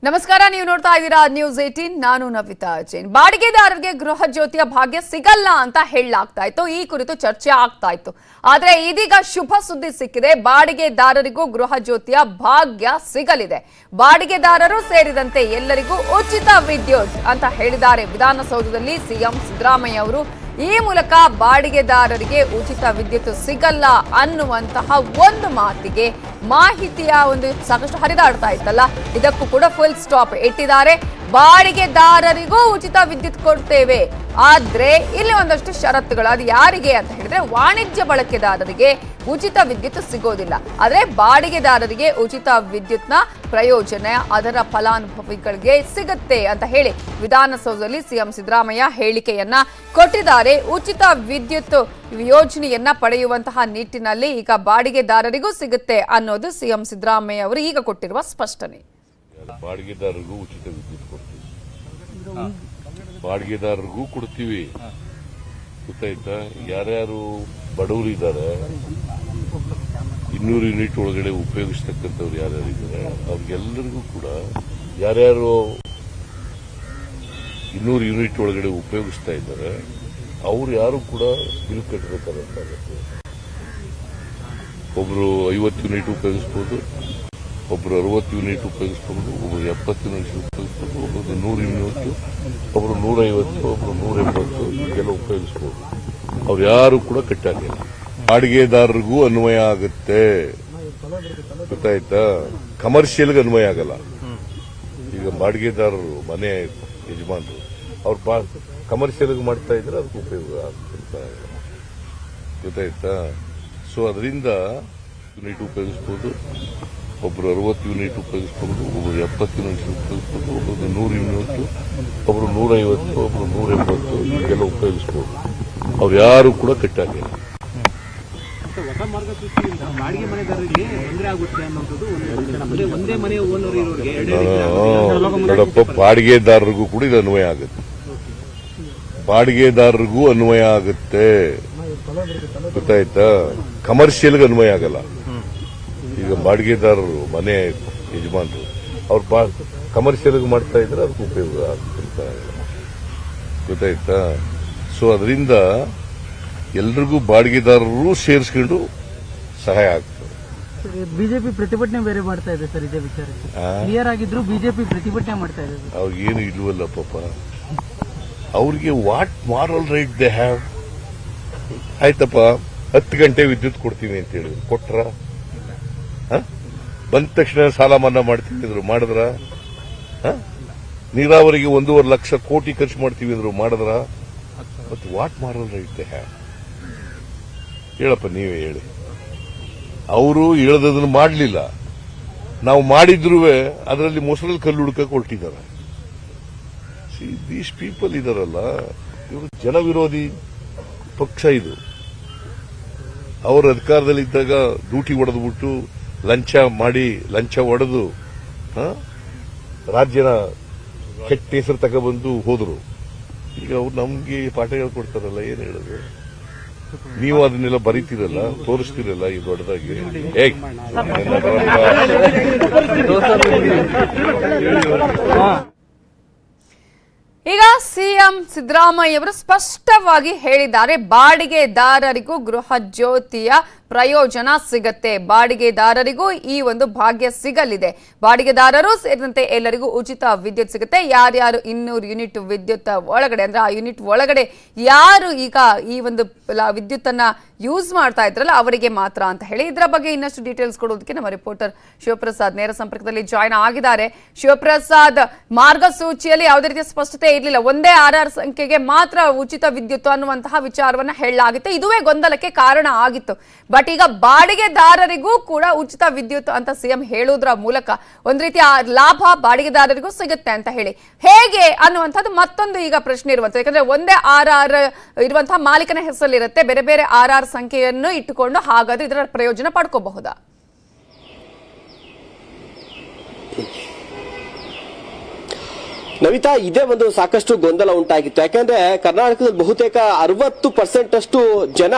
ನಮಸ್ಕಾರ, ನೀವು ನೋಡ್ತಾ ಇದ್ದೀರಾ ನ್ಯೂಸ್ 18. ನಾನು ನವಿತಾ ಜೈನ್. ಬಾಡಿಗೆದಾರರಿಗೆ ಗೃಹ ಜ್ಯೋತಿಯ ಭಾಗ್ಯ ಸಿಗಲ್ಲ ಅಂತ ಹೇಳಲಾಗ್ತಾ ಇತ್ತು. ಈ ಕುರಿತು ಚರ್ಚೆ ಆಗ್ತಾ ಇತ್ತು. ಆದ್ರೆ ಇದೀಗ ಶುಭ ಸುದ್ದಿ ಸಿಕ್ಕಿದೆ. ಬಾಡಿಗೆದಾರರಿಗೂ ಗೃಹ ಜ್ಯೋತಿಯ ಭಾಗ್ಯ ಸಿಗಲಿದೆ. ಬಾಡಿಗೆದಾರರು ಸೇರಿದಂತೆ ಎಲ್ಲರಿಗೂ ಉಚಿತ ವಿದ್ಯುತ್ ಅಂತ ಹೇಳಿದ್ದಾರೆ ವಿಧಾನಸೌಧದಲ್ಲಿ ಸಿಎಂ ಸಿದ್ದರಾಮಯ್ಯ ಅವರು. ಈ ಮೂಲಕ ಬಾಡಿಗೆದಾರರಿಗೆ ಉಚಿತ ವಿದ್ಯುತ್ ಸಿಗಲ್ಲ ಅನ್ನುವಂತಹ ಒಂದು ಮಾತಿಗೆ ಮಾಹಿತಿಯ ಒಂದು ಸಾಕಷ್ಟು ಹರಿದಾಡ್ತಾ ಇತ್ತಲ್ಲ, ಇದಕ್ಕೂ ಕೂಡ ಫುಲ್ ಸ್ಟಾಪ್ ಇಟ್ಟಿದ್ದಾರೆ. ಬಾಡಿಗೆದಾರರಿಗೂ ಉಚಿತ ವಿದ್ಯುತ್ ಕೊಡ್ತೇವೆ, ಆದ್ರೆ ಇಲ್ಲಿ ಒಂದಷ್ಟು ಷರತ್ತುಗಳು. ಅದು ಯಾರಿಗೆ ಅಂತ ಹೇಳಿದ್ರೆ ವಾಣಿಜ್ಯ ಬಳಕೆದಾರರಿಗೆ ಉಚಿತ ವಿದ್ಯುತ್ ಸಿಗೋದಿಲ್ಲ. ಆದ್ರೆ ಬಾಡಿಗೆದಾರರಿಗೆ ಉಚಿತ ವಿದ್ಯುತ್ನ ಪ್ರಯೋಜನ ಅದರ ಫಲಾನುಭವಿಗಳಿಗೆ ಸಿಗುತ್ತೆ ಅಂತ ಹೇಳಿ ವಿಧಾನಸೌಧದಲ್ಲಿ ಸಿಎಂ ಸಿದ್ದರಾಮಯ್ಯ ಹೇಳಿಕೆಯನ್ನ ಕೊಟ್ಟಿದ್ದಾರೆ. ಉಚಿತ ವಿದ್ಯುತ್ ಯೋಜನೆಯನ್ನ ಪಡೆಯುವಂತಹ ನಿಟ್ಟಿನಲ್ಲಿ ಈಗ ಬಾಡಿಗೆದಾರರಿಗೂ ಸಿಗುತ್ತೆ ಅನ್ನೋದು ಸಿಎಂ ಸಿದ್ದರಾಮಯ್ಯ ಅವರು ಈಗ ಕೊಟ್ಟಿರುವ ಸ್ಪಷ್ಟನೆ. ಬಾಡಿಗೆದಾರರಿಗೂ ಉಚಿತ ವಿದ್ಯುತ್ ಕೊಡ್ತೀವಿ, ಬಾಡಿಗೆದಾರರಿಗೂ ಕೊಡ್ತೀವಿ, ಗೊತ್ತಾಯ್ತಾ? ಯಾರ್ಯಾರು ಬಡವರು ಇದ್ದಾರೆ, 200 ಯೂನಿಟ್ ಒಳಗಡೆ ಉಪಯೋಗಿಸ್ತಕ್ಕಂಥವ್ರು ಯಾರ್ಯಾರು ಇದ್ದಾರೆ ಅವ್ರಿಗೆಲ್ಲರಿಗೂ ಕೂಡ, ಯಾರ್ಯಾರು 200 ಯೂನಿಟ್ ಒಳಗಡೆ ಉಪಯೋಗಿಸ್ತಾ ಇದ್ದಾರೆ ಅವ್ರು ಯಾರು ಕೂಡ ಬಿಲ್ ಕಟ್ಟಬೇಕಾಗುತ್ತೆ. ಒಬ್ರು 50 ಯೂನಿಟ್ ಉಪಯೋಗಿಸಬಹುದು, ಒಬ್ರು 60 ಯೂನಿಟ್ ಉಪಯೋಗಿಸಬಹುದು, ಒಬ್ರು 70 ಯೂನಿಟ್ ಉಪಯೋಗಿಸಬಹುದು, ಒಬ್ಬರು 100 ಯೂನಿಟ್, ಒಬ್ರು 150, ಒಬ್ರು 180 ಹೀಗೆಲ್ಲ ಉಪಯೋಗಿಸಬಹುದು. ಅವ್ರು ಯಾರು ಕೂಡ ಕಟ್ಟಾಗಿಲ್ಲ. ಬಾಡಿಗೆದಾರರಿಗೂ ಅನ್ವಯ ಆಗುತ್ತೆ, ಗೊತ್ತಾಯ್ತಾ? ಕಮರ್ಷಿಯಲ್ಗೆ ಅನ್ವಯ ಆಗಲ್ಲ. ಈಗ ಬಾಡಿಗೆದಾರರು ಮನೆ ಯಜಮಾನರು ಅವ್ರು ಕಮರ್ಷಿಯಲ್ಗೆ ಮಾಡ್ತಾ ಇದ್ರೆ ಅದಕ್ಕೆ ಉಪಯೋಗ ಆಗ್ತಾ ಇಲ್ಲ, ಗೊತ್ತಾಯ್ತಾ? ಸೊ ಅದರಿಂದ ಯೂನಿಟ್ ಉಪಯೋಗಿಸಬಹುದು, ಒಬ್ರು 60 ಯೂನಿಟ್ ಉಪಯೋಗಿಸಬಹುದು, ಒಬ್ರು 70 ಯೂನಿಟ್ ಉಪಯೋಗಿಸಬಹುದು, ಒಬ್ಬರು 100 ಯೂನಿಟ್, ಒಬ್ರು 150, ಒಬ್ರು 180 ಹೀಗೆಲ್ಲ ಉಪಯೋಗಿಸಬಹುದು. ಅವ್ರು ಯಾರು ಕೂಡ ಕಟ್ಟಾಗಿಲ್ಲ. ಹೊಸ ಮಾರ್ಗಸೂಚಿಯಿಂದ ಬಾಡಿಗೆ ಮನೆದಾರರಿಗೆ ತೊಂದರೆ ಆಗುತ್ತೆ ಅನ್ನೋದು ಒಂದೇ ಮನೆ ಓನರ್ ಇರೋರಿಗೆ ನೋಡಪ್ಪ, ಬಾಡಿಗೆದಾರರಿಗೂ ಕೂಡ ಇದು ಅನ್ವಯ ಆಗುತ್ತೆ. ಬಾಡಿಗೆದಾರರಿಗೂ ಅನ್ವಯ ಆಗುತ್ತೆ, ಗೊತ್ತಾಯ್ತಾ? ಕಮರ್ಷಿಯಲ್ಗೆ ಅನ್ವಯ ಆಗಲ್ಲ. ಈಗ ಬಾಡಿಗೆದಾರರು ಮನೆ ಯಜಮಾನರು ಅವ್ರು ಕಮರ್ಷಿಯಲ್ಗೆ ಮಾಡ್ತಾ ಇದ್ರೆ ಅದಕ್ಕೆ ಉಪಯೋಗ ಆಗ್ತಾ ಇಲ್ಲ, ಗೊತ್ತಾಯ್ತಾ? ಸೊ ಅದರಿಂದ ಎಲ್ರಿಗೂ ಬಾಡಿಗೆದಾರರು ಸೇರಿಸ್ಕೊಂಡು ಸಹಾಯ ಆಗ್ತದೆ. ಬಿಜೆಪಿ ಪ್ರತಿಭಟನೆ ಬೇರೆ ಮಾಡ್ತಾ ಇದೆ ಸರ್, ಇದೇ ವಿಚಾರಕ್ಕೆ ಕ್ಲಿಯರ್ ಆಗಿದ್ರು ಬಿಜೆಪಿ ಪ್ರತಿಭಟನೆ ಮಾಡ್ತಾ ಇದೆ. ಅವ್ರಿಗೇನು ಇಲ್ವಲ್ಲ ಪಾಪ, ಅವ್ರಿಗೆ what moral right they have. ಆಯ್ತಪ್ಪ, 10 ಗಂಟೆ ವಿದ್ಯುತ್ ಕೊಡ್ತೀವಿ ಅಂತ ಹೇಳಿ ಕೊಟ್ರ, ಬಂದ ತಕ್ಷಣ ಸಾಲ ಮನ್ನಾ ಮಾಡ್ತೀವಿ ಅಂದ್ರು ಮಾಡಿದ್ರ, ನೀರಾವರಿಗೆ 1.5 ಲಕ್ಷ ಕೋಟಿ ಖರ್ಚು ಮಾಡ್ತೀವಿ ಅಂದ್ರು ಮಾಡಿದ್ರ. ಮತ್ತೆ what moral right they have ಹೇಳಪ್ಪ, ನೀವೇ ಹೇಳಿ. ಅವರು ಹೇಳದನ್ನು ಮಾಡಲಿಲ್ಲ, ನಾವು ಮಾಡಿದ್ರೂ ಅದರಲ್ಲಿ ಮೊಸರಲ್ಲಿ ಕಲ್ಲು ಹುಡುಕಕ್ಕೆ ಹೊರಟಿದ್ದಾರೆ. ದೀಸ್ ಪೀಪಲ್ ಇದಾರಲ್ಲ, ಇವರು ಜನವಿರೋಧಿ ಪಕ್ಷ. ಇದು ಅವರು ಅಧಿಕಾರದಲ್ಲಿದ್ದಾಗ ಡ್ಯೂಟಿ ಹೊಡೆದ್ಬಿಟ್ಟು ಲಂಚ ಮಾಡಿ, ಲಂಚ ಹೊಡೆದು ರಾಜ್ಯನ ಕೆಟ್ಟ ಹೆಸರು ತಗೊಬಂದು ಹೋದ್ರು. ಈಗ ಅವ್ರು ನಮ್ಗೆ ಪಾಠ ಹೇಳ್ಕೊಡ್ತಾರಲ್ಲ, ಏನ್ ಹೇಳೋದು? ನೀವು ಅದನ್ನೆಲ್ಲ ಬರೀತೀರಲ್ಲ, ತೋರಿಸ್ತೀರಲ್ಲ ಈ ದೊಡ್ಡದಾಗಿ. ಈಗ ಸಿಎಂ ಸಿದ್ದರಾಮಯ್ಯ ಅವರು ಸ್ಪಷ್ಟವಾಗಿ ಹೇಳಿದ್ದಾರೆ, ಬಾಡಿಗೆದಾರರಿಗೂ ಗೃಹ ಜ್ಯೋತಿಯ ಪ್ರಯೋಜನ ಸಿಗತ್ತೆ, ಬಾಡಿಗೆದಾರರಿಗೂ ಈ ಒಂದು ಭಾಗ್ಯ ಸಿಗಲಿದೆ. ಬಾಡಿಗೆದಾರರು ಸೇರಿದಂತೆ ಎಲ್ಲರಿಗೂ ಉಚಿತ ವಿದ್ಯುತ್ ಸಿಗುತ್ತೆ. ಯಾರ್ಯಾರು 200 ಯೂನಿಟ್ ವಿದ್ಯುತ್ ಒಳಗಡೆ, ಅಂದ್ರೆ ಆ ಯೂನಿಟ್ ಒಳಗಡೆ ಯಾರು ಈಗ ಈ ಒಂದು ವಿದ್ಯುತ್ ಅನ್ನ ಯೂಸ್ ಮಾಡ್ತಾ ಇದ್ರಲ್ಲ ಅವರಿಗೆ ಮಾತ್ರ ಅಂತ ಹೇಳಿ. ಇದರ ಬಗ್ಗೆ ಇನ್ನಷ್ಟು ಡೀಟೇಲ್ಸ್ ಕೊಡೋದಕ್ಕೆ ನಮ್ಮ ರಿಪೋರ್ಟರ್ ಶಿವಪ್ರಸಾದ್ ನೇರ ಸಂಪರ್ಕದಲ್ಲಿ ಜಾಯ್ನ್ ಆಗಿದ್ದಾರೆ. ಶಿವಪ್ರಸಾದ್, ಮಾರ್ಗಸೂಚಿಯಲ್ಲಿ ಯಾವುದೇ ರೀತಿಯ ಸ್ಪಷ್ಟತೆ ಇರಲಿಲ್ಲ, ಒಂದೇ ಆರ್ಆರ್ ಸಂಖ್ಯೆಗೆ ಮಾತ್ರ ಉಚಿತ ವಿದ್ಯುತ್ ಅನ್ನುವಂತಹ ವಿಚಾರವನ್ನ ಹೇಳಲಾಗಿತ್ತು. ಇದುವೇ ಗೊಂದಲಕ್ಕೆ ಕಾರಣ ಆಗಿತ್ತು. ಬಟ್ ಈಗ ಬಾಡಿಗೆದಾರರಿಗೂ ಕೂಡ ಉಚಿತ ವಿದ್ಯುತ್ ಅಂತ ಸಿಎಂ ಹೇಳುವುದರ ಮೂಲಕ ಒಂದ್ ರೀತಿಯ ಲಾಭ ಬಾಡಿಗೆದಾರರಿಗೂ ಸಿಗುತ್ತೆ ಅಂತ ಹೇಳಿ, ಹೇಗೆ ಅನ್ನುವಂಥದ್ದು ಮತ್ತೊಂದು ಈಗ ಪ್ರಶ್ನೆ ಇರುವಂತದ್ದು. ಯಾಕಂದ್ರೆ ಒಂದೇ ಆರ್ಆರ್ ಇರುವಂತಹ ಮಾಲೀಕನ ಹೆಸರಲ್ಲಿರುತ್ತೆ, ಬೇರೆ ಬೇರೆ ಆರ್ಆರ್ ಸಂಖ್ಯೆಯನ್ನು ಇಟ್ಟುಕೊಂಡು ಹಾಗಾದ್ರೆ ಇದರ ಪ್ರಯೋಜನ ಪಡ್ಕೋಬಹುದಾ? ನವಿತಾ, ಇದೇ ಒಂದು ಸಾಕಷ್ಟು ಗೊಂದಲ ಉಂಟಾಗಿತ್ತು. ಯಾಕಂದ್ರೆ ಕರ್ನಾಟಕದಲ್ಲಿ ಬಹುತೇಕ 60% ಅಷ್ಟು ಜನ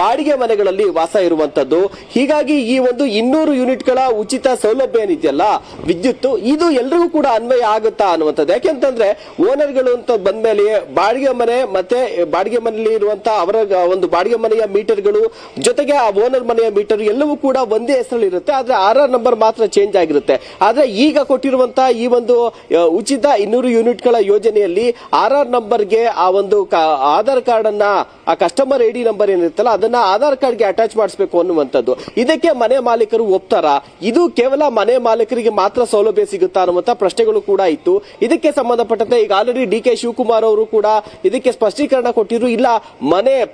ಬಾಡಿಗೆ ಮನೆಗಳಲ್ಲಿ ವಾಸ ಇರುವಂತದ್ದು. ಹೀಗಾಗಿ ಈ ಒಂದು 200 ಯೂನಿಟ್ಗಳ ಉಚಿತ ಸೌಲಭ್ಯ ಏನಿದೆಯಲ್ಲ ವಿದ್ಯುತ್, ಇದು ಎಲ್ರಿಗೂ ಕೂಡ ಅನ್ವಯ ಆಗುತ್ತಾ ಅನ್ನುವಂಥದ್ದು. ಯಾಕೆಂತಂದ್ರೆ ಓನರ್ಗಳು ಅಂತ ಬಂದ್ಮೇಲೆ ಬಾಡಿಗೆ ಮನೆ ಮತ್ತೆ ಬಾಡಿಗೆ ಮನೆಯಲ್ಲಿ ಇರುವಂತಹ ಅವರ ಒಂದು ಬಾಡಿಗೆ ಮನೆಯ ಮೀಟರ್ಗಳು ಜೊತೆಗೆ ಆ ಓನರ್ ಮನೆಯ ಮೀಟರ್ ಎಲ್ಲವೂ ಕೂಡ ಒಂದೇ ಹೆಸರಲ್ಲಿ ಇರುತ್ತೆ. ಆದ್ರೆ ಆರ್ಆರ್ ನಂಬರ್ ಮಾತ್ರ ಚೇಂಜ್ ಆಗಿರುತ್ತೆ. ಆದ್ರೆ ಈಗ ಕೊಟ್ಟಿರುವಂತಹ ಈ ಒಂದು ಉಚಿತ 200 ಯೂನಿಟ್ಗಳ ಯೋಜನೆಯಲ್ಲಿ ಆರ್ಆರ್ ನಂಬರ್ಗೆ ಆ ಒಂದು ಆಧಾರ್ ಕಾರ್ಡ್ ಅನ್ನ, ಆ ಕಸ್ಟಮರ್ ಐಡಿ ನಂಬರ್ ಏನಿರುತ್ತಲ್ಲ ಅದನ್ನ ಆಧಾರ್ ಕಾರ್ಡ್ಗೆ ಅಟ್ಯಾಚ್ ಮಾಡಿಸಬೇಕು ಅನ್ನುವಂಥದ್ದು. ಇದಕ್ಕೆ ಮನೆ ಮಾಲೀಕರು ಒಪ್ತಾರಾ? ಇದು ಕೇವಲ ಮನೆ ಮಾಲೀಕರಿಗೆ ಮಾತ್ರ ಸೌಲಭ್ಯ ಸಿಗುತ್ತಾ ಅನ್ನುವಂತ ಪ್ರಶ್ನೆಗಳು ಕೂಡ ಇತ್ತು. ಇದಕ್ಕೆ ಸಂಬಂಧಪಟ್ಟಂತೆ ಈಗ ಆಲ್ರೆಡಿ ಡಿ.ಕೆ. ಶಿವಕುಮಾರ್ ಅವರು ಕೂಡ ಇದಕ್ಕೆ ಸ್ಪಷ್ಟೀಕರಣ ಕೊಟ್ಟಿದ್ರು. ಇಲ್ಲ,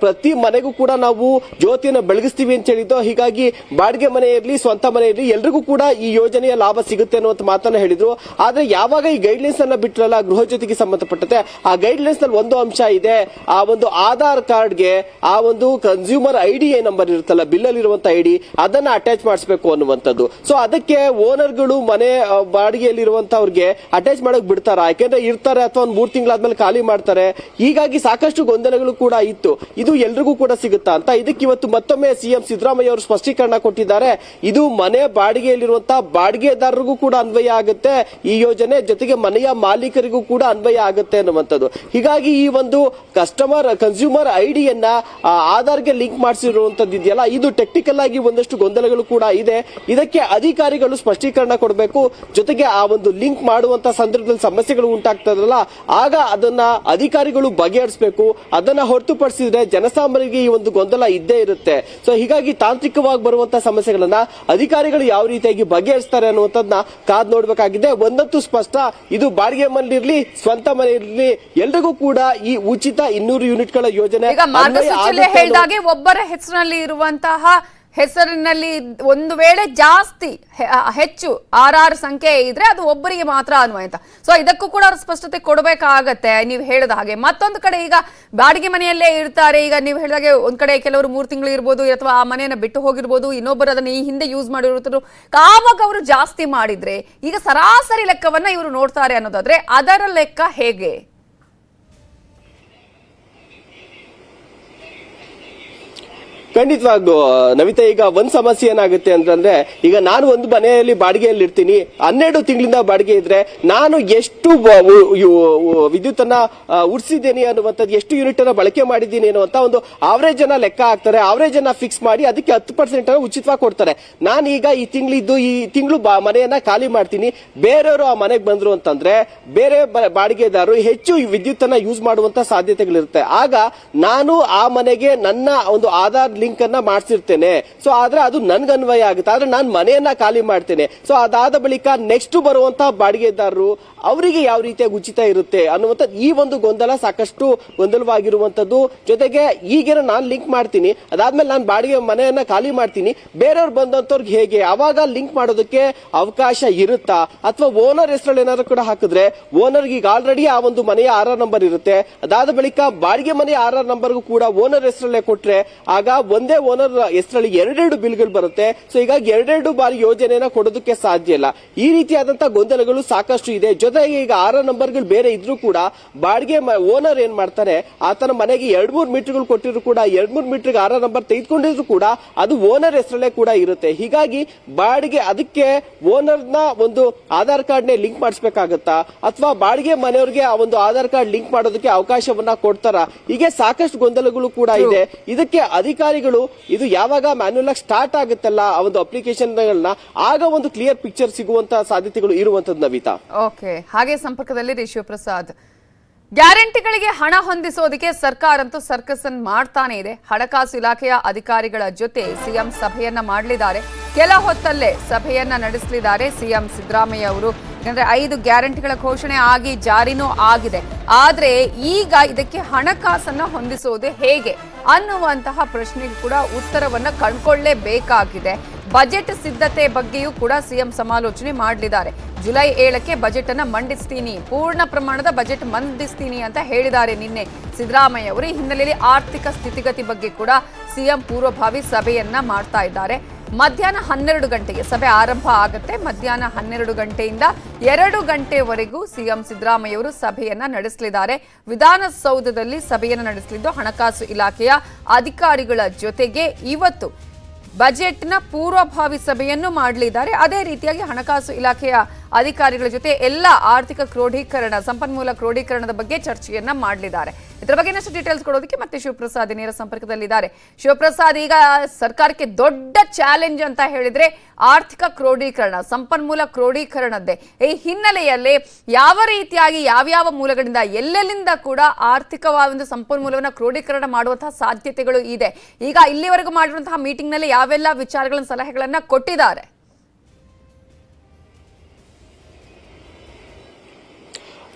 ಪ್ರತಿ ಮನೆಗೂ ಕೂಡ ನಾವು ಜ್ಯೋತಿಯನ್ನು ಬೆಳಗಿಸ್ತೀವಿ ಅಂತ ಹೇಳಿದ್ದು. ಹೀಗಾಗಿ ಬಾಡಿಗೆ ಮನೆ ಇರಲಿ, ಸ್ವಂತ ಮನೆ ಇರಲಿ, ಎಲ್ರಿಗೂ ಕೂಡ ಈ ಯೋಜನೆಯ ಲಾಭ ಸಿಗುತ್ತೆ ಅನ್ನುವಂತ ಮಾತನ್ನ ಹೇಳಿದ್ರು. ಆದ್ರೆ ಯಾವಾಗ ಈ ಗೈಡ್ಲೈನ್ಸ್ ಅನ್ನ ಬಿಟ್ರಲ್ಲ ಗೃಹ ಜ್ಯೋತಿಗೆ ಸಂಬಂಧಪಟ್ಟಂತೆ, ಆ ಗೈಡ್ಲೈನ್ಸ್ ನಲ್ಲಿ ಒಂದು ಅಂಶ ಇದೆ, ಆ ಒಂದು ಆಧಾರ್ ಕಾರ್ಡ್ಗೆ ಆ ಒಂದು ಕನ್ಸ್ಯೂಮರ್ ಐಡಿ ನಂಬರ್ ಇರುತ್ತಲ್ಲ, ಬಿಲ್ ಅಲ್ಲಿ ಇರುವಂತಹ ಐಡಿ, ಅದನ್ನ ಅಟ್ಯಾಚ್ ಮಾಡಿಸಬೇಕು ಅನ್ನುವಂಥದ್ದು. ಸೊ ಅದಕ್ಕೆ ಓನರ್ಗಳು ಮನೆ ಬಾಡಿಗೆಯಲ್ಲಿರುವಂತವ್ರಿಗೆ ಅಟ್ಯಾಚ್ ಮಾಡಕ್ ಬಿಡ್ತಾರ? ಯಾಕೆಂದ್ರೆ ಇರ್ತಾರೆ ಅಥವಾ ಒಂದು 3 ತಿಂಗಳಾದ್ಮೇಲೆ ಖಾಲಿ ಮಾಡ್ತಾರೆ. ಹೀಗಾಗಿ ಸಾಕಷ್ಟು ಗೊಂದಲಗಳು ಕೂಡ ಇತ್ತು. ಇದು ಎಲ್ರಿಗೂ ಕೂಡ ಸಿಗುತ್ತಾ ಅಂತ. ಇದಕ್ಕೆ ಇವತ್ತು ಮತ್ತೊಮ್ಮೆ ಸಿಎಂ ಸಿದ್ದರಾಮಯ್ಯ ಅವರು ಸ್ಪಷ್ಟೀಕರಣ ಕೊಟ್ಟಿದ್ದಾರೆ. ಇದು ಮನೆ ಬಾಡಿಗೆಯಲ್ಲಿರುವಂತಹ ಬಾಡಿಗೆದಾರರಿಗೂ ಕೂಡ ಅನ್ವಯ ಆಗುತ್ತೆ ಈ ಯೋಜನೆ, ಜೊತೆಗೆ ಮನೆಯ ಮಾಲೀಕರಿಗೂ ಕೂಡ ಅನ್ವಯ ಆಗುತ್ತೆ ಅನ್ನುವಂಥದ್ದು. ಹೀಗಾಗಿ ಈ ಒಂದು ಕನ್ಸ್ಯೂಮರ್ ಐಡಿಯನ್ನ ಆಧಾರ್ಗೆ ಲಿಂಕ್ ಮಾಡಿಸಿರುವಂತದ್ದು ಇದೆಯಲ್ಲ, ಇದು ಟೆಕ್ನಿಕಲ್ ಆಗಿ ಒಂದಷ್ಟು ಗೊಂದಲಗಳು ಕೂಡ ಇದೆ. ಇದಕ್ಕೆ ಅಧಿಕಾರಿಗಳು ಸ್ಪಷ್ಟೀಕರಣ ಕೊಡಬೇಕು. ಜೊತೆಗೆ ಆ ಒಂದು ಲಿಂಕ್ ಮಾಡುವಂತ ಸಂದರ್ಭದಲ್ಲಿ ಸಮಸ್ಯೆಗಳು ಉಂಟಾಗ್ತದಲ್ಲ, ಆಗ ಅದನ್ನ ಅಧಿಕಾರಿಗಳು ಬಗೆಹರಿಸಬೇಕು. ಅದನ್ನ ಹೊರತುಪಡಿಸಿದ್ರೆ ಜನಸಾಮಾನ್ಯರಿಗೆ ಈ ಒಂದು ಗೊಂದಲ ಇದ್ದೇ ಇರುತ್ತೆ. ಸೊ ಹೀಗಾಗಿ ತಾಂತ್ರಿಕವಾಗಿ ಬರುವಂತಹ ಸಮಸ್ಯೆಗಳನ್ನ ಅಧಿಕಾರಿಗಳು ಯಾವ ರೀತಿಯಾಗಿ ಬಗೆಹರಿಸ್ತಾರೆ ಅನ್ನುವಂಥದ್ದನ್ನ ಕಾದ್ ನೋಡ್ಬೇಕಾಗಿದೆ. ಒಂದಂತೂ ಸ್ಪಷ್ಟ, ಇದು ಬಾಡಿಗೆ ಮನೆ ಇರಲಿ, ಸ್ವಂತ ಮನೆ ಇರಲಿ, ಎಲ್ರಿಗೂ ಕೂಡ ಈ ಉಚಿತ 200 ಯೂನಿಟ್ಗಳ ಯೋಜನೆ ಈಗ ಮಾರ್ಗಸೂಚಿಯಲ್ಲಿ ಹೇಳಿದಾಗೆ ಒಬ್ಬರ ಹೆಸರಿನಲ್ಲಿ ಒಂದು ವೇಳೆ ಜಾಸ್ತಿ ಹೆಚ್ಚು ಆರ್ ಸಂಖ್ಯೆ ಇದ್ರೆ ಅದು ಒಬ್ಬರಿಗೆ ಮಾತ್ರ ಅನ್ವಯ ಅಂತ. ಸೊ ಇದಕ್ಕೂ ಕೂಡ ಅವ್ರು ಸ್ಪಷ್ಟತೆ ಕೊಡಬೇಕಾಗತ್ತೆ ನೀವು ಹೇಳಿದ ಹಾಗೆ. ಮತ್ತೊಂದು ಕಡೆ ಈಗ ಬಾಡಿಗೆ ಮನೆಯಲ್ಲೇ ಇರ್ತಾರೆ. ಈಗ ನೀವು ಹೇಳಿದಾಗೆ ಒಂದ್ ಕಡೆ ಕೆಲವರು 3 ತಿಂಗಳು ಇರ್ಬೋದು, ಅಥವಾ ಆ ಮನೆಯನ್ನ ಬಿಟ್ಟು ಹೋಗಿರ್ಬೋದು, ಇನ್ನೊಬ್ಬರು ಅದನ್ನ ಈ ಹಿಂದೆ ಯೂಸ್ ಮಾಡಿರುತ್ತಾರೆ. ಆವಾಗ ಅವರು ಜಾಸ್ತಿ ಮಾಡಿದ್ರೆ ಈಗ ಸರಾಸರಿ ಲೆಕ್ಕವನ್ನ ಇವರು ನೋಡ್ತಾರೆ ಅನ್ನೋದಾದ್ರೆ ಅದರ ಲೆಕ್ಕ ಹೇಗೆ? ಖಂಡಿತವಾಗ್ಲು ನವಿತಾ, ಈಗ ಒಂದ್ ಸಮಸ್ಯೆ ಏನಾಗುತ್ತೆ ಅಂತಂದ್ರೆ, ಈಗ ನಾನು ಒಂದು ಮನೆಯಲ್ಲಿ ಬಾಡಿಗೆಯಲ್ಲಿ ಇರ್ತೀನಿ, 12 ತಿಂಗಳಿಂದ ಬಾಡಿಗೆ ಇದ್ರೆ ನಾನು ಎಷ್ಟು ವಿದ್ಯುತ್ ಅನ್ನ ಉಡ್ಸಿದ್ದೀನಿ ಅನ್ನುವಂಥದ್ದು, ಎಷ್ಟು ಯೂನಿಟ್ ಅನ್ನ ಬಳಕೆ ಮಾಡಿದ್ದೀನಿ ಅನ್ನುವಂತ ಒಂದು ಆವರೇಜ್ ಅನ್ನ ಲೆಕ್ಕ ಹಾಕ್ತಾರೆ. ಆವರೇಜ್ ಅನ್ನ ಫಿಕ್ಸ್ ಮಾಡಿ ಅದಕ್ಕೆ 10% ಅನ್ನ ಉಚಿತವಾಗಿ ಕೊಡ್ತಾರೆ. ನಾನೀಗ ಈ ತಿಂಗಳು ಮನೆಯನ್ನ ಖಾಲಿ ಮಾಡ್ತೀನಿ, ಬೇರೆಯವರು ಆ ಮನೆಗೆ ಬಂದ್ರು ಅಂತಂದ್ರೆ ಬೇರೆ ಬಾಡಿಗೆದಾರರು ಹೆಚ್ಚು ವಿದ್ಯುತ್ ಅನ್ನ ಯೂಸ್ ಮಾಡುವಂತ ಸಾಧ್ಯತೆಗಳಿರುತ್ತೆ. ಆಗ ನಾನು ಆ ಮನೆಗೆ ನನ್ನ ಒಂದು ಆಧಾರ್ ಲಿಂಕ್ ಅನ್ನ ಮಾಡಿಸಿರ್ತೇನೆ. ಸೊ ಆದ್ರೆ ಅದು ನನ್ಗೆ ಅನ್ವಯ ಆಗುತ್ತೆ. ಆದ್ರೆ ನಾನು ಮನೆಯನ್ನ ಖಾಲಿ ಮಾಡ್ತೇನೆ. ಸೊ ಅದಾದ ಬಳಿಕ ನೆಕ್ಸ್ಟ್ ಬರುವಂತಹ ಬಾಡಿಗೆದಾರರು ಅವರಿಗೆ ಯಾವ ರೀತಿಯಾಗಿ ಉಚಿತ ಇರುತ್ತೆ ಅನ್ನುವಂಥ ಈ ಒಂದು ಗೊಂದಲ ಸಾಕಷ್ಟು ಗೊಂದಲವಾಗಿರುವಂತದ್ದು. ಜೊತೆಗೆ ಈಗೇನೋ ನಾನು ಲಿಂಕ್ ಮಾಡ್ತೀನಿ, ಅದಾದ್ಮೇಲೆ ನಾನು ಬಾಡಿಗೆ ಮನೆಯನ್ನ ಖಾಲಿ ಮಾಡ್ತೀನಿ, ಬೇರೆಯವ್ರು ಬಂದಂತವ್ರಿಗೆ ಹೇಗೆ ಅವಾಗ ಲಿಂಕ್ ಮಾಡೋದಕ್ಕೆ ಅವಕಾಶ ಇರುತ್ತಾ? ಅಥವಾ ಓನರ್ ಹೆಸರಲ್ಲಿ ಏನಾದ್ರು ಕೂಡ ಹಾಕಿದ್ರೆ ಓನರ್ಗೆ ಈಗ ಆಲ್ರೆಡಿ ಆ ಒಂದು ಮನೆಯ ಆರ್ಆರ್ ನಂಬರ್ ಇರುತ್ತೆ. ಅದಾದ ಬಳಿಕ ಬಾಡಿಗೆ ಮನೆಯ ಆರ್ಆರ್ ನಂಬರ್ಗೂ ಕೂಡ ಓನರ್ ಹೆಸರಲ್ಲೇ ಕೊಟ್ರೆ ಆಗ ಒಂದೇ ಓನರ್ ಹೆಸರಲ್ಲಿ 2 ಬಿಲ್ಗಳು ಬರುತ್ತೆ. ಸೊ ಹೀಗಾಗಿ 2 ಬಾರಿ ಯೋಜನೆಯನ್ನ ಕೊಡೋದಕ್ಕೆ ಸಾಧ್ಯ ಇಲ್ಲ. ಈ ರೀತಿಯಾದಂತಹ ಗೊಂದಲಗಳು ಸಾಕಷ್ಟು ಇದೆ. ಜೊತೆಗೆ ಈಗ ಆರ್ಆರ್ ನಂಬರ್ಗಳು ಬೇರೆ ಇದ್ರೂ ಕೂಡ ಬಾಡಿಗೆ ಓನರ್ ಏನ್ ಮಾಡ್ತಾರೆ, ಆತನ ಮನೆಗೆ 2-3 ಮೀಟರ್ಗಳು ಕೊಟ್ಟಿದ್ರು ಕೂಡ 2-3 ಮೀಟರ್ಗೆ ಆರ್ಆರ್ ನಂಬರ್ ತೆಗೆದುಕೊಂಡಿದ್ರು ಕೂಡ ಅದು ಓನರ್ ಹೆಸರಲ್ಲೇ ಕೂಡ ಇರುತ್ತೆ. ಹೀಗಾಗಿ ಬಾಡಿಗೆ ಅದಕ್ಕೆ ಓನರ್ನ ಒಂದು ಆಧಾರ್ ಕಾರ್ಡ್ ನೇ ಲಿಂಕ್ ಮಾಡಿಸಬೇಕಾಗತ್ತಾ, ಅಥವಾ ಬಾಡಿಗೆ ಮನೆಯವ್ರಿಗೆ ಆ ಒಂದು ಆಧಾರ್ ಕಾರ್ಡ್ ಲಿಂಕ್ ಮಾಡೋದಕ್ಕೆ ಅವಕಾಶವನ್ನ ಕೊಡ್ತಾರ? ಹೀಗೆ ಸಾಕಷ್ಟು ಗೊಂದಲಗಳು ಕೂಡ ಇದೆ. ಇದಕ್ಕೆ ಅಧಿಕಾರಿಗಳು ಇದು ಯಾವಾಗ ಮ್ಯಾನ್ಯುಯಲ್ ಆಗಿ ಸ್ಟಾರ್ಟ್ ಆಗುತ್ತಲ್ಲ ಆ ಒಂದು ಅಪ್ಲಿಕೇಶನ್ ಗಳನ್ನ, ಆಗ ಒಂದು ಕ್ಲಿಯರ್ ಪಿಕ್ಚರ್ ಸಿಗುವಂತ ಸಾಧ್ಯತೆಗಳು ಇರುವಂತದ್ದು ನವಿತಾ. ಓಕೆ, ಹಾಗೆ ಸಂಪರ್ಕದಲ್ಲಿ ಶಿವಪ್ರಸಾದ್. ಗ್ಯಾರಂಟಿಗಳಿಗೆ ಹಣ ಹೊಂದಿಸೋದಕ್ಕೆ ಸರ್ಕಾರ ಅಂತೂ ಸರ್ಕಸ್ ಅನ್ನು ಮಾಡ್ತಾನೆ ಇದೆ. ಹಣಕಾಸು ಇಲಾಖೆಯ ಅಧಿಕಾರಿಗಳ ಜೊತೆ ಸಿಎಂ ಸಭೆಯನ್ನ ಮಾಡಲಿದ್ದಾರೆ. ಕೆಲ ಹೊತ್ತಲ್ಲೇ ಸಭೆಯನ್ನ ನಡೆಸಲಿದ್ದಾರೆ ಸಿಎಂ ಸಿದ್ದರಾಮಯ್ಯ ಅವರು. ಯಾಕಂದ್ರೆ 5 ಗ್ಯಾರಂಟಿಗಳ ಘೋಷಣೆ ಆಗಿ ಜಾರಿನೂ ಆಗಿದೆ. ಆದ್ರೆ ಈಗ ಇದಕ್ಕೆ ಹಣಕಾಸನ್ನ ಹೊಂದಿಸೋದು ಹೇಗೆ ಅನ್ನುವಂತಹ ಪ್ರಶ್ನೆಗೆ ಕೂಡ ಉತ್ತರವನ್ನ ಕಂಡುಕೊಳ್ಳಲೇಬೇಕಾಗಿದೆ. ಬಜೆಟ್ ಸಿದ್ಧತೆ ಬಗ್ಗೆಯೂ ಕೂಡ ಸಿಎಂ ಸಮಾಲೋಚನೆ ಮಾಡಲಿದ್ದಾರೆ. ಜುಲೈ 7ಕ್ಕೆ ಬಜೆಟ್ ಅನ್ನ ಮಂಡಿಸ್ತೀನಿ, ಪೂರ್ಣ ಪ್ರಮಾಣದ ಬಜೆಟ್ ಮಂಡಿಸ್ತೀನಿ ಅಂತ ಹೇಳಿದ್ದಾರೆ ನಿನ್ನೆ ಸಿದ್ದರಾಮಯ್ಯ ಅವರು. ಈ ಹಿನ್ನೆಲೆಯಲ್ಲಿ ಆರ್ಥಿಕ ಸ್ಥಿತಿಗತಿ ಬಗ್ಗೆ ಕೂಡ ಸಿಎಂ ಪೂರ್ವಭಾವಿ ಸಭೆಯನ್ನ ಮಾಡ್ತಾ ಇದ್ದಾರೆ. ಮಧ್ಯಾಹ್ನ 12 ಗಂಟೆಗೆ ಸಭೆ ಆರಂಭ ಆಗುತ್ತೆ. ಮಧ್ಯಾಹ್ನ 12 ಗಂಟೆಯಿಂದ 2 ಗಂಟೆವರೆಗೂ ಸಿಎಂ ಸಿದ್ದರಾಮಯ್ಯ ಅವರು ಸಭೆಯನ್ನ ನಡೆಸಲಿದ್ದಾರೆ. ವಿಧಾನಸೌಧದಲ್ಲಿ ಸಭೆಯನ್ನು ನಡೆಸಲಿದ್ದು ಹಣಕಾಸು ಇಲಾಖೆಯ ಅಧಿಕಾರಿಗಳ ಜೊತೆಗೆ ಇವತ್ತು ಬಜೆಟ್ನ ಪೂರ್ವಭಾವಿ ಸಭೆಯನ್ನು ಮಾಡಲಿದ್ದಾರೆ. ಅದೇ ರೀತಿಯಾಗಿ ಹಣಕಾಸು ಇಲಾಖೆಯ ಅಧಿಕಾರಿಗಳ ಜೊತೆ ಎಲ್ಲ ಆರ್ಥಿಕ ಕ್ರೋಢೀಕರಣ, ಸಂಪನ್ಮೂಲ ಕ್ರೋಢೀಕರಣದ ಬಗ್ಗೆ ಚರ್ಚೆಯನ್ನ ಮಾಡಲಿದ್ದಾರೆ. ಇದರ ಬಗ್ಗೆ ಇನ್ನಷ್ಟು ಡೀಟೇಲ್ಸ್ ಕೊಡೋದಕ್ಕೆ ಮತ್ತೆ ಶಿವಪ್ರಸಾದ್ ನೇರ ಸಂಪರ್ಕದಲ್ಲಿದ್ದಾರೆ. ಶಿವಪ್ರಸಾದ್, ಈಗ ಸರ್ಕಾರಕ್ಕೆ ದೊಡ್ಡ ಚಾಲೆಂಜ್ ಅಂತ ಹೇಳಿದ್ರೆ ಆರ್ಥಿಕ ಕ್ರೋಢೀಕರಣ, ಸಂಪನ್ಮೂಲ ಕ್ರೋಢೀಕರಣದ್ದೇ. ಈ ಹಿನ್ನೆಲೆಯಲ್ಲಿ ಯಾವ ರೀತಿಯಾಗಿ ಯಾವ್ಯಾವ ಮೂಲಗಳಿಂದ ಎಲ್ಲೆಲ್ಲಿಂದ ಕೂಡ ಆರ್ಥಿಕವಾದ ಒಂದು ಸಂಪನ್ಮೂಲವನ್ನು ಕ್ರೋಢೀಕರಣ ಮಾಡುವಂತಹ ಸಾಧ್ಯತೆಗಳು ಇದೆ? ಈಗ ಇಲ್ಲಿವರೆಗೂ ಮಾಡಿರುವಂತಹ ಮೀಟಿಂಗ್ ನಲ್ಲಿ ಯಾವೆಲ್ಲ ವಿಚಾರಗಳನ್ನು, ಸಲಹೆಗಳನ್ನ ಕೊಟ್ಟಿದ್ದಾರೆ?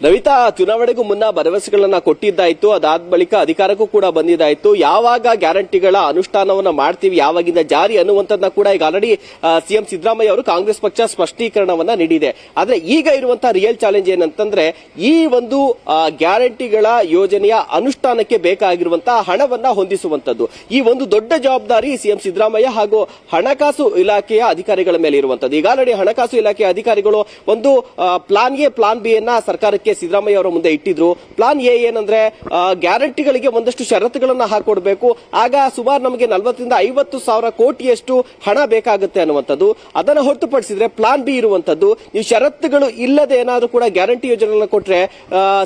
ನವಿತಾ, ಚುನಾವಣೆಗೂ ಮುನ್ನ ಭರವಸೆಗಳನ್ನ ಕೊಟ್ಟಿದ್ದಾಯ್ತು. ಅದಾದ ಬಳಿಕ ಅಧಿಕಾರಕ್ಕೂ ಕೂಡ ಬಂದಿದ್ದಾಯ್ತು. ಯಾವಾಗ ಗ್ಯಾರಂಟಿಗಳ ಅನುಷ್ಠಾನವನ್ನ ಮಾಡ್ತೀವಿ, ಯಾವಾಗಿಂದ ಜಾರಿ ಅನ್ನುವಂಥದ್ದನ್ನ ಕೂಡ ಈಗ ಆಲ್ರೆಡಿ ಸಿಎಂ ಸಿದ್ದರಾಮಯ್ಯ ಅವರು ಕಾಂಗ್ರೆಸ್ ಪಕ್ಷ ಸ್ಪಷ್ಟೀಕರಣವನ್ನ ನೀಡಿದೆ. ಆದ್ರೆ ಈಗ ಇರುವಂತಹ ರಿಯಲ್ ಚಾಲೆಂಜ್ ಏನಂತಂದ್ರೆ ಈ ಒಂದು ಗ್ಯಾರಂಟಿಗಳ ಯೋಜನೆಯ ಅನುಷ್ಠಾನಕ್ಕೆ ಬೇಕಾಗಿರುವಂತಹ ಹಣವನ್ನ ಹೊಂದಿಸುವಂತದ್ದು. ಈ ಒಂದು ದೊಡ್ಡ ಜವಾಬ್ದಾರಿ ಸಿಎಂ ಸಿದ್ದರಾಮಯ್ಯ ಹಾಗೂ ಹಣಕಾಸು ಇಲಾಖೆಯ ಅಧಿಕಾರಿಗಳ ಮೇಲೆ ಇರುವಂತದ್ದು. ಈಗ ಆಲ್ರೆಡಿ ಹಣಕಾಸು ಇಲಾಖೆಯ ಅಧಿಕಾರಿಗಳು ಒಂದು ಪ್ಲಾನ್ ಎ, ಪ್ಲಾನ್ ಬಿ ಯನ್ನ ಸರ್ಕಾರಕ್ಕೆ ಸಿದ್ದರಾಮಯ್ಯ ಅವರ ಮುಂದೆ ಇಟ್ಟಿದ್ರು. ಪ್ಲಾನ್ ಎ ಏನಂದ್ರೆ ಗ್ಯಾರಂಟಿಗಳಿಗೆ ಒಂದಷ್ಟು ಷರತ್ತುಗಳನ್ನ ಹಾಕೊಡ್ಬೇಕು. ಆಗ ಸುಮಾರು ನಮಗೆ 40 ರಿಂದ 50 ಸಾವಿರ ಕೋಟಿಯಷ್ಟು ಹಣ ಬೇಕಾಗುತ್ತೆ ಅನ್ನುವಂಥದ್ದು. ಅದನ್ನು ಹೊರತುಪಡಿಸಿದ್ರೆ ಪ್ಲಾನ್ ಬಿ ಇರುವಂತದ್ದು, ನೀವು ಷರತ್ತುಗಳು ಇಲ್ಲದೆ ಏನಾದ್ರೂ ಕೂಡ ಗ್ಯಾರಂಟಿ ಯೋಜನೆಗಳನ್ನ ಕೊಟ್ರೆ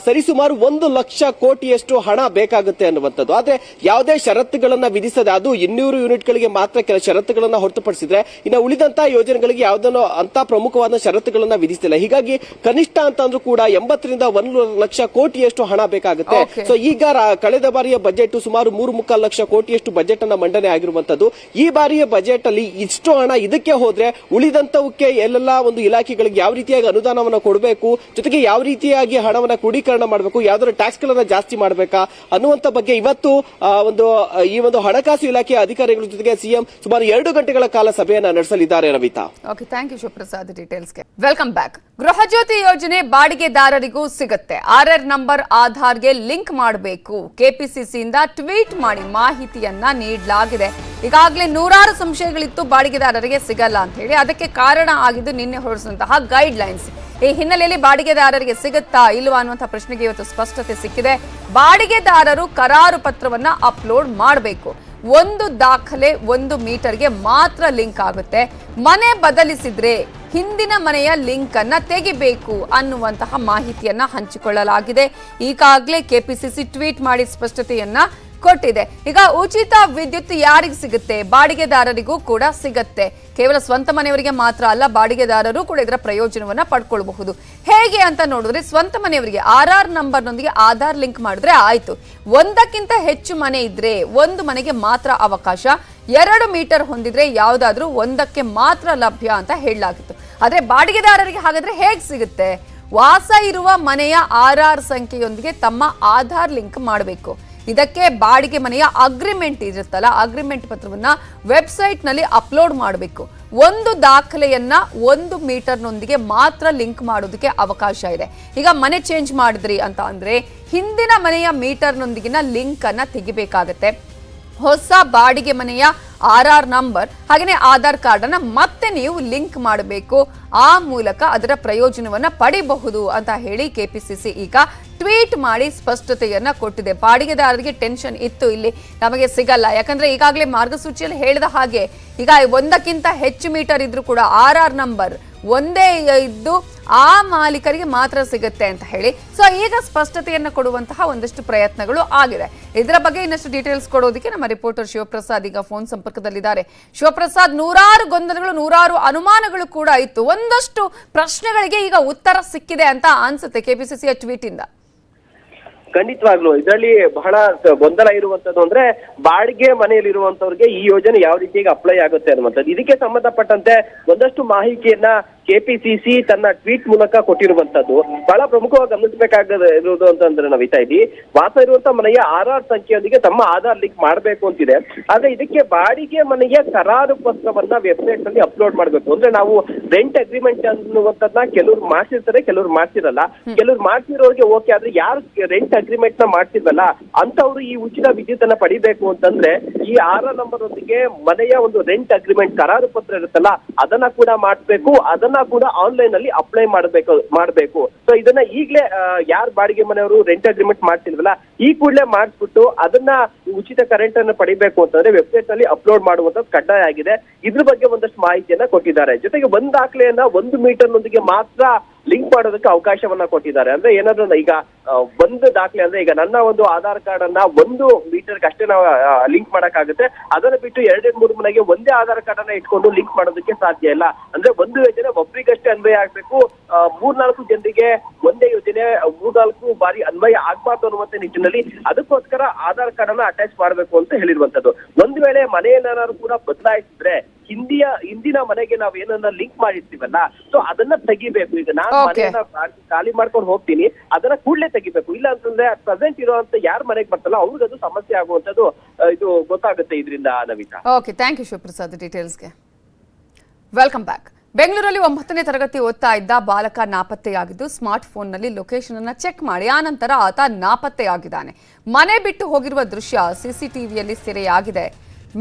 ಸರಿಸುಮಾರು 1 ಲಕ್ಷ ಕೋಟಿಯಷ್ಟು ಹಣ ಬೇಕಾಗುತ್ತೆ ಅನ್ನುವಂಥದ್ದು. ಆದ್ರೆ ಯಾವುದೇ ಷರತ್ತುಗಳನ್ನ ವಿಧಿಸದೆ, ಅದು 200 ಯೂನಿಟ್ಗಳಿಗೆ ಮಾತ್ರ ಕೆಲ ಷರತ್ತುಗಳನ್ನ ಹೊರತುಪಡಿಸಿದ್ರೆ ಇನ್ನು ಉಳಿದಂತಹ ಯೋಜನೆಗಳಿಗೆ ಯಾವುದನ್ನು ಅಂತ ಪ್ರಮುಖವಾದ ಷರತ್ತುಗಳನ್ನ ವಿಧಿಸಿಲ್ಲ. ಹೀಗಾಗಿ ಕನಿಷ್ಠ ಅಂತಂದ್ರೂ ಕೂಡ 80 ರಿಂದ 1 ಲಕ್ಷ ಕೋಟಿಯಷ್ಟು ಹಣ ಬೇಕಾಗುತ್ತೆ. ಸೊ ಈಗ ಕಳೆದ ಬಾರಿಯ ಬಜೆಟ್ ಸುಮಾರು 3.25 ಲಕ್ಷ ಕೋಟಿಯಷ್ಟು ಬಜೆಟ್ ಅನ್ನ ಮಂಡನೆ ಆಗಿರುವಂತದ್ದು. ಈ ಬಾರಿಯ ಬಜೆಟ್ ಅಲ್ಲಿ ಇಷ್ಟು ಹಣ ಇದಕ್ಕೆ ಹೋದ್ರೆ ಉಳಿದಂತವಕ್ಕೆ ಎಲ್ಲೆಲ್ಲ ಒಂದು ಇಲಾಖೆಗಳಿಗೆ ಯಾವ ರೀತಿಯಾಗಿ ಅನುದಾನವನ್ನ ಕೊಡಬೇಕು, ಜೊತೆಗೆ ಯಾವ ರೀತಿಯಾಗಿ ಹಣವನ್ನ ಕ್ರೋಢೀಕರಣ ಮಾಡಬೇಕು, ಯಾವ್ದಾದ್ರು ಟ್ಯಾಕ್ಸ್ ಗಳನ್ನ ಜಾಸ್ತಿ ಮಾಡಬೇಕಾ ಅನ್ನುವಂತ ಬಗ್ಗೆ ಇವತ್ತು ಈ ಒಂದು ಹಣಕಾಸು ಇಲಾಖೆಯ ಅಧಿಕಾರಿಗಳ ಜೊತೆಗೆ ಸಿಎಂ ಸುಮಾರು 2 ಗಂಟೆಗಳ ಕಾಲ ಸಭೆಯನ್ನ ನಡೆಸಲಿದ್ದಾರೆ. Ravita, okay, thank you Shivaprasad ಡೀಟೇಲ್ಸ್ಗೆ. Welcome back. ಗೃಹ ಜ್ಯೋತಿ ಯೋಜನೆ ಬಾಡಿಗೆದಾರರಿಗೂ ಸಿಗುತ್ತೆ. ಆರ್ಆರ್ ನಂಬರ್ ಆಧಾರ್ಗೆ ಲಿಂಕ್ ಮಾಡಬೇಕು. ಕೆಪಿಸಿಸಿಯಿಂದ ಟ್ವೀಟ್ ಮಾಡಿ ಮಾಹಿತಿಯನ್ನ ನೀಡಲಾಗಿದೆ. ಈಗಾಗಲೇ ನೂರಾರು ಸಂಶಯಗಳಿತ್ತು ಬಾಡಿಗೆದಾರರಿಗೆ ಸಿಗಲ್ಲ ಅಂತ ಹೇಳಿ. ಅದಕ್ಕೆ ಕಾರಣ ಆಗಿದ್ದು ನಿನ್ನೆ ಹೊರಡಿಸಿದಂತಹ ಗೈಡ್ ಲೈನ್ಸ್. ಈ ಹಿನ್ನೆಲೆಯಲ್ಲಿ ಬಾಡಿಗೆದಾರರಿಗೆ ಸಿಗುತ್ತಾ ಇಲ್ವಾ ಅನ್ನುವಂತಹ ಪ್ರಶ್ನೆಗೆ ಇವತ್ತು ಸ್ಪಷ್ಟತೆ ಸಿಕ್ಕಿದೆ. ಬಾಡಿಗೆದಾರರು ಕರಾರು ಪತ್ರವನ್ನ ಅಪ್ಲೋಡ್ ಮಾಡಬೇಕು. 1 ದಾಖಲೆ 1 ಮೀಟರ್ಗೆ ಮಾತ್ರ ಲಿಂಕ್ ಆಗುತ್ತೆ. ಮನೆ ಬದಲಿಸಿದ್ರೆ ಹಿಂದಿನ ಮನೆಯ ಲಿಂಕ್ ಅನ್ನ ತೆಗಿಬೇಕು ಅನ್ನುವಂತಹ ಮಾಹಿತಿಯನ್ನ ಹಂಚಿಕೊಳ್ಳಲಾಗಿದೆ. ಈಗಾಗಲೇ ಕೆಪಿಸಿಸಿ ಟ್ವೀಟ್ ಮಾಡಿ ಸ್ಪಷ್ಟತೆಯನ್ನ ಕೊಟ್ಟಿದೆ. ಈಗ ಉಚಿತ ವಿದ್ಯುತ್ ಯಾರಿಗೆ ಸಿಗುತ್ತೆ? ಬಾಡಿಗೆದಾರರಿಗೂ ಕೂಡ ಸಿಗುತ್ತೆ. ಕೇವಲ ಸ್ವಂತ ಮನೆಯವರಿಗೆ ಮಾತ್ರ ಅಲ್ಲ, ಬಾಡಿಗೆದಾರರು ಕೂಡ ಇದರ ಪ್ರಯೋಜನವನ್ನ ಪಡ್ಕೊಳ್ಬಹುದು. ಹೇಗೆ ಅಂತ ನೋಡಿದ್ರೆ, ಸ್ವಂತ ಮನೆಯವರಿಗೆ ಆರ್ಆರ್ ನಂಬರ್ನೊಂದಿಗೆ ಆಧಾರ್ ಲಿಂಕ್ ಮಾಡಿದ್ರೆ ಆಯ್ತು. 1ಕ್ಕಿಂತ ಹೆಚ್ಚು ಮನೆ ಇದ್ರೆ 1 ಮನೆಗೆ ಮಾತ್ರ ಅವಕಾಶ. 2 ಮೀಟರ್ ಹೊಂದಿದ್ರೆ ಯಾವುದಾದ್ರೂ 1ಕ್ಕೆ ಮಾತ್ರ ಲಭ್ಯ ಅಂತ ಹೇಳಲಾಗಿತ್ತು. ಆದ್ರೆ ಬಾಡಿಗೆದಾರರಿಗೆ ಹಾಗಾದ್ರೆ ಹೇಗೆ ಸಿಗುತ್ತೆ? ವಾಸ ಇರುವ ಮನೆಯ ಆರ್ಆರ್ ಸಂಖ್ಯೆಯೊಂದಿಗೆ ತಮ್ಮ ಆಧಾರ್ ಲಿಂಕ್ ಮಾಡಬೇಕು. ಇದಕ್ಕೆ ಬಾಡಿಗೆ ಮನೆಯ ಅಗ್ರಿಮೆಂಟ್ ಇರುತ್ತಲ್ಲ, ಅಗ್ರಿಮೆಂಟ್ ಪತ್ರವನ್ನ ವೆಬ್ಸೈಟ್ ನಲ್ಲಿ ಅಪ್ಲೋಡ್ ಮಾಡಬೇಕು. 1 ದಾಖಲೆಯನ್ನ 1 ಮೀಟರ್ನೊಂದಿಗೆ ಮಾತ್ರ ಲಿಂಕ್ ಮಾಡೋದಕ್ಕೆ ಅವಕಾಶ ಇದೆ. ಈಗ ಮನೆ ಚೇಂಜ್ ಮಾಡಿದ್ರಿ ಅಂತ ಅಂದ್ರೆ ಹಿಂದಿನ ಮನೆಯ ಮೀಟರ್ನೊಂದಿಗಿನ ಲಿಂಕ್ ಅನ್ನ ತೆಗಿಬೇಕಾಗತ್ತೆ. ಹೊಸ ಬಾಡಿಗೆ ಮನೆಯ ಆರ್ಆರ್ ನಂಬರ್ ಹಾಗೆಯೇ ಆಧಾರ್ ಕಾರ್ಡ್ ಅನ್ನ ಮತ್ತೆ ನೀವು ಲಿಂಕ್ ಮಾಡಬೇಕು. ಆ ಮೂಲಕ ಅದರ ಪ್ರಯೋಜನವನ್ನ ಪಡಿಬಹುದು ಅಂತ ಹೇಳಿ ಕೆಪಿಸಿಸಿ ಈಗ ಟ್ವೀಟ್ ಮಾಡಿ ಸ್ಪಷ್ಟತೆಯನ್ನ ಕೊಟ್ಟಿದೆ. ಬಾಡಿಗೆದಾರರಿಗೆ ಟೆನ್ಷನ್ ಇತ್ತು, ಇಲ್ಲಿ ನಮಗೆ ಸಿಗಲ್ಲ, ಯಾಕಂದ್ರೆ ಈಗಾಗಲೇ ಮಾರ್ಗಸೂಚಿಯಲ್ಲಿ ಹೇಳಿದ ಹಾಗೆ ಈಗ 1ಕ್ಕಿಂತ ಹೆಚ್ಚು ಮೀಟರ್ ಇದ್ರೂ ಕೂಡ ಆರ್ಆರ್ ನಂಬರ್ ಒಂದೇ ಇದ್ದು ಆ ಮಾಲೀಕರಿಗೆ ಮಾತ್ರ ಸಿಗುತ್ತೆ ಅಂತ ಹೇಳಿ. ಸೊ ಈಗ ಸ್ಪಷ್ಟತೆಯನ್ನ ಕೊಡುವಂತಹ ಒಂದಷ್ಟು ಪ್ರಯತ್ನಗಳು ಆಗಿದೆ. ಇದರ ಬಗ್ಗೆ ಇನ್ನಷ್ಟು ಡೀಟೇಲ್ಸ್ ಕೊಡೋದಕ್ಕೆ ನಮ್ಮ ರಿಪೋರ್ಟರ್ ಶಿವಪ್ರಸಾದ್ ಈಗ ಫೋನ್ ಸಂಪರ್ಕದಲ್ಲಿದ್ದಾರೆ. ಶಿವಪ್ರಸಾದ್, ನೂರಾರು ಗೊಂದಲಗಳು, ನೂರಾರು ಅನುಮಾನಗಳು ಕೂಡ ಇತ್ತು. ಒಂದಷ್ಟು ಪ್ರಶ್ನೆಗಳಿಗೆ ಈಗ ಉತ್ತರ ಸಿಕ್ಕಿದೆ ಅಂತ ಅನ್ಸುತ್ತೆ ಕೆಪಿಸಿಸಿಯ ಟ್ವೀಟ್ ಇಂದ. ಖಂಡಿತವಾಗ್ಲು ಇದರಲ್ಲಿ ಬಹಳ ಗೊಂದಲ ಇರುವಂತದ್ದು ಅಂದ್ರೆ ಬಾಡಿಗೆ ಮನೆಯಲ್ಲಿರುವಂತವ್ರಿಗೆ ಈ ಯೋಜನೆ ಯಾವ ರೀತಿಯಾಗಿ ಅಪ್ಲೈ ಆಗುತ್ತೆ ಅನ್ನುವಂಥದ್ದು. ಇದಕ್ಕೆ ಸಂಬಂಧಪಟ್ಟಂತೆ ಒಂದಷ್ಟು ಮಾಹಿತಿಯನ್ನ ಕೆಪಿಸಿಸಿ ತನ್ನ ಟ್ವೀಟ್ ಮೂಲಕ ಕೊಟ್ಟಿರುವಂತದ್ದು. ಬಹಳ ಪ್ರಮುಖವಾಗಿ ಗಮನಿಸಬೇಕಾಗಿರುವುದು ಅಂತಂದ್ರೆ ನವಿತಾ ಇಲ್ಲಿ ವಾಸ ಇರುವಂತ ಮನೆಯ ಆಧಾರ್ ಸಂಖ್ಯೆಯೊಂದಿಗೆ ತಮ್ಮ ಆಧಾರ್ ಲಿಂಕ್ ಮಾಡಬೇಕು ಅಂತಿದೆ. ಆದ್ರೆ ಇದಕ್ಕೆ ಬಾಡಿಗೆ ಮನೆಯ ಕರಾರು ಪತ್ರವನ್ನ ವೆಬ್ಸೈಟ್ ನಲ್ಲಿ ಅಪ್ಲೋಡ್ ಮಾಡಬೇಕು. ಅಂದ್ರೆ ನಾವು ರೆಂಟ್ ಅಗ್ರಿಮೆಂಟ್ ಅನ್ನುವಂಥದ್ದನ್ನ ಕೆಲವ್ರು ಮಾಡ್ಸಿರ್ತಾರೆ, ಕೆಲವ್ರು ಮಾಡ್ಸಿರಲ್ಲ. ಕೆಲವ್ರು ಮಾಡ್ಸಿರೋರಿಗೆ ಓಕೆ, ಆದ್ರೆ ಯಾರು ರೆಂಟ್ ಅಗ್ರಿಮೆಂಟ್ ನ ಮಾಡ್ಸಿರ್ವಲ್ಲ ಅಂತವ್ರು ಈ ಉಚಿತ ವಿದ್ಯುತ್ ಅನ್ನ ಪಡಿಬೇಕು ಅಂತಂದ್ರೆ ಈ ಆಧಾರ್ ನಂಬರ್ ಒಂದಿಗೆ ಮನೆಯ ಒಂದು ರೆಂಟ್ ಅಗ್ರಿಮೆಂಟ್ ಕರಾರು ಪತ್ರ ಇರುತ್ತಲ್ಲ ಅದನ್ನ ಕೂಡ ಮಾಡಿಸ್ಬೇಕು. ಅದನ್ನ ಕೂಡ ಆನ್ಲೈನ್ ಅಲ್ಲಿ ಅಪ್ಲೈ ಮಾಡಬೇಕು. ಸೊ ಇದನ್ನ ಈಗಲೇ ಯಾರು ಬಾಡಿಗೆ ಮನೆಯವರು ರೆಂಟ್ ಅಗ್ರಿಮೆಂಟ್ ಮಾಡ್ತಿಲ್ವಲ್ಲ ಈ ಕೂಡಲೇ ಮಾಡಿಸ್ಬಿಟ್ಟು ಅದನ್ನ ಉಚಿತ ಕರೆಂಟ್ ಅನ್ನು ಪಡಿಬೇಕು ಅಂತಂದ್ರೆ ವೆಬ್ಸೈಟ್ ನಲ್ಲಿ ಅಪ್ಲೋಡ್ ಮಾಡುವಂತದ್ದು ಕಡ್ಡಾಯ ಆಗಿದೆ. ಇದ್ರ ಬಗ್ಗೆ ಒಂದಷ್ಟು ಮಾಹಿತಿಯನ್ನ ಕೊಟ್ಟಿದ್ದಾರೆ. ಜೊತೆಗೆ ಒಂದು ದಾಖಲೆಯನ್ನ 1 ಮೀಟರ್ ನೊಂದಿಗೆ ಮಾತ್ರ ಲಿಂಕ್ ಮಾಡೋದಕ್ಕೆ ಅವಕಾಶವನ್ನ ಕೊಟ್ಟಿದ್ದಾರೆ. ಅಂದ್ರೆ ಏನಾದ್ರು ಈಗ ಒಂದು ದಾಖಲೆ ಅಂದ್ರೆ ಈಗ ನನ್ನ ಒಂದು ಆಧಾರ್ ಕಾರ್ಡ್ ಅನ್ನ 1 ಮೀಟರ್ಗೆ ಅಷ್ಟೇ ನಾವು ಲಿಂಕ್ ಮಾಡಕ್ಕಾಗುತ್ತೆ. ಅದನ್ನ ಬಿಟ್ಟು 2-3 ಮನೆಗೆ ಒಂದೇ ಆಧಾರ್ ಕಾರ್ಡ್ ಅನ್ನ ಇಟ್ಕೊಂಡು ಲಿಂಕ್ ಮಾಡೋದಕ್ಕೆ ಸಾಧ್ಯ ಇಲ್ಲ. ಅಂದ್ರೆ ಒಂದು ಯೋಜನೆ ಒಬ್ಬರಿಗಷ್ಟೇ ಅನ್ವಯ ಆಗ್ಬೇಕು, 3-4 ಜನರಿಗೆ ಒಂದೇ ಯೋಜನೆ 3-4 ಬಾರಿ ಅನ್ವಯ ಆಗ್ಬಾರ್ದು ಅನ್ನುವಂತ ನಿಟ್ಟಿನಲ್ಲಿ ಅದಕ್ಕೋಸ್ಕರ ಆಧಾರ್ ಕಾರ್ಡ್ ಅನ್ನ ಅಟ್ಯಾಚ್ ಮಾಡಬೇಕು ಅಂತ ಹೇಳಿರುವಂತದ್ದು. ಒಂದು ವೇಳೆ ಮನೆಯನ್ನಾರು ಕೂಡ ಬದಲಾಯಿಸಿದ್ರೆ ಹಿಂದಿನ ಮನೆಗೆ ನಾವ್ ಏನನ್ನ ಲಿಂಕ್ ಮಾಡಿರ್ತೀವಲ್ಲ ಸೊ ಅದನ್ನ ತೆಗಿಬೇಕು. ಈಗ ನಾನು ಮನೆಯನ್ನ ಖಾಲಿ ಮಾಡ್ಕೊಂಡು ಹೋಗ್ತೀನಿ, ಅದನ್ನ ಕೂಡಲೇ ತೆಗಿಬೇಕು. ಇಲ್ಲ ಅಂತಂದ್ರೆ ಪ್ರೆಸೆಂಟ್ ಇರುವಂತ ಯಾರ ಮನೆಗೆ ಬರ್ತಲ್ಲ ಅವ್ರಿಗೆ ಅದು ಸಮಸ್ಯೆ ಆಗುವಂತದ್ದು ಇದು ಗೊತ್ತಾಗುತ್ತೆ ಇದರಿಂದ. Navita, okay, thank you Shivaprasad ಡೀಟೇಲ್ಸ್ಗೆ. Welcome back. ಬೆಂಗಳೂರಲ್ಲಿ 9ನೇ ತರಗತಿ ಓದ್ತಾ ಇದ್ದ ಬಾಲಕ ನಾಪತ್ತೆಯಾಗಿದ್ದು ಸ್ಮಾರ್ಟ್ ಫೋನ್ನಲ್ಲಿ ಲೊಕೇಶನ್ ಅನ್ನ ಚೆಕ್ ಮಾಡಿ ಆ ನಂತರ ಆತ ನಾಪತ್ತೆಯಾಗಿದ್ದಾನೆ. ಮನೆ ಬಿಟ್ಟು ಹೋಗಿರುವ ದೃಶ್ಯ ಸಿಸಿಟಿವಿಯಲ್ಲಿ ಸೆರೆಯಾಗಿದೆ.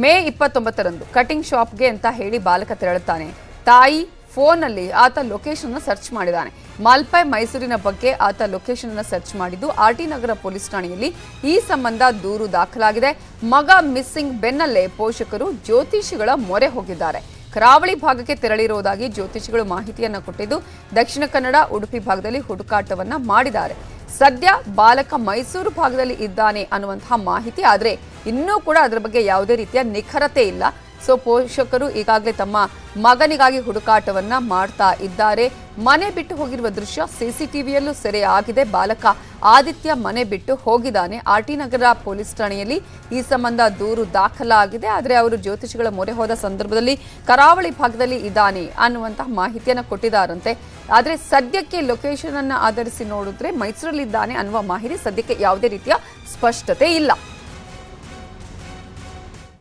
ಮೇ 29ರಂದು ಕಟಿಂಗ್ ಶಾಪ್ಗೆ ಅಂತ ಹೇಳಿ ಬಾಲಕ ತೆರಳುತ್ತಾನೆ. ತಾಯಿ ಫೋನ್ನಲ್ಲಿ ಆತ ಲೊಕೇಶನ್ ಸರ್ಚ್ ಮಾಡಿದ್ದಾನೆ. ಮಲ್ಪೆ ಮೈಸೂರಿನ ಬಗ್ಗೆ ಆತ ಲೊಕೇಶನ್ ಅನ್ನು ಸರ್ಚ್ ಮಾಡಿದ್ದು ಆರ್ಟಿ ನಗರ ಪೊಲೀಸ್ ಠಾಣೆಯಲ್ಲಿ ಈ ಸಂಬಂಧ ದೂರು ದಾಖಲಾಗಿದೆ. ಮಗ ಮಿಸ್ಸಿಂಗ್ ಬೆನ್ನಲ್ಲೇ ಪೋಷಕರು ಜ್ಯೋತಿಷಿಗಳ ಮೊರೆ ಹೋಗಿದ್ದಾರೆ. ಕರಾವಳಿ ಭಾಗಕ್ಕೆ ತೆರಳಿರುವುದಾಗಿ ಜ್ಯೋತಿಷಿಗಳು ಮಾಹಿತಿಯನ್ನ ಕೊಟ್ಟಿದ್ದು ದಕ್ಷಿಣ ಕನ್ನಡ, ಉಡುಪಿ ಭಾಗದಲ್ಲಿ ಹುಡುಕಾಟವನ್ನ ಮಾಡಿದ್ದಾರೆ. ಸದ್ಯ ಬಾಲಕ ಮೈಸೂರು ಭಾಗದಲ್ಲಿ ಇದ್ದಾನೆ ಅನ್ನುವಂತಹ ಮಾಹಿತಿ, ಆದರೆ ಇನ್ನೂ ಕೂಡ ಅದರ ಬಗ್ಗೆ ಯಾವುದೇ ರೀತಿಯ ನಿಖರತೆ ಇಲ್ಲ. ಸೊ ಪೋಷಕರು ಈಗಾಗಲೇ ತಮ್ಮ ಮಗನಿಗಾಗಿ ಹುಡುಕಾಟವನ್ನ ಮಾಡ್ತಾ ಇದ್ದಾರೆ. ಮನೆ ಬಿಟ್ಟು ಹೋಗಿರುವ ದೃಶ್ಯ ಸಿಸಿಟಿವಿಯಲ್ಲೂ ಸೆರೆ ಆಗಿದೆ. ಬಾಲಕ ಆದಿತ್ಯ ಮನೆ ಬಿಟ್ಟು ಹೋಗಿದ್ದಾನೆ. ಆರ್ಟಿ ನಗರ ಪೊಲೀಸ್ ಠಾಣೆಯಲ್ಲಿ ಈ ಸಂಬಂಧ ದೂರು ದಾಖಲಾಗಿದೆ. ಆದರೆ ಅವರು ಜ್ಯೋತಿಷಿಗಳ ಮೊರೆ ಹೋದ ಸಂದರ್ಭದಲ್ಲಿ ಕರಾವಳಿ ಭಾಗದಲ್ಲಿ ಇದ್ದಾನೆ ಅನ್ನುವಂತಹ ಮಾಹಿತಿಯನ್ನು ಕೊಟ್ಟಿದ್ದಾರಂತೆ. ಆದರೆ ಸದ್ಯಕ್ಕೆ ಲೊಕೇಶನ್ ಅನ್ನು ಆಧರಿಸಿ ನೋಡಿದ್ರೆ ಮೈಸೂರಲ್ಲಿದ್ದಾನೆ ಅನ್ನುವ ಮಾಹಿತಿ ಸದ್ಯಕ್ಕೆ ಯಾವುದೇ ರೀತಿಯ ಸ್ಪಷ್ಟತೆ ಇಲ್ಲ.